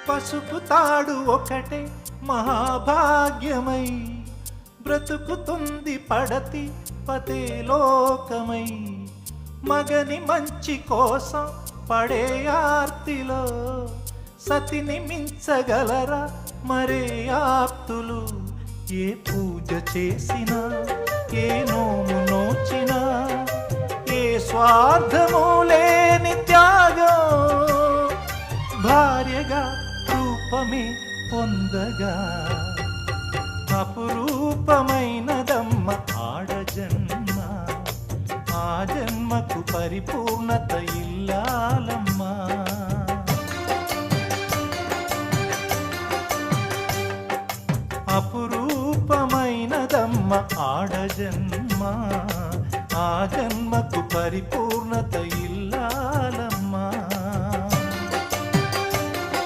పసుపు తాడు ఒకటే మహాభాగ్యమై బ్రతుకుతుంది పడతి పదే లోకమై. మగని మంచి కోసం పడే ఆర్తిలో సతిని మించగలరా మరే ఆప్తులు. ఏ పూజ చేసినా ఏ నోము నోచినా ఏ స్వార్థము లేని త్యాగం భార్యగా రూపమే పొందగా. అపురూపమైనదమ్మ ఆడజన్మ, ఆ జన్మకు పరిపూర్ణత ఇల్లాలమ్మా. అపురూపమైనదమ్మ ఆడజన్మ, ఆ జన్మకు పరిపూర్ణత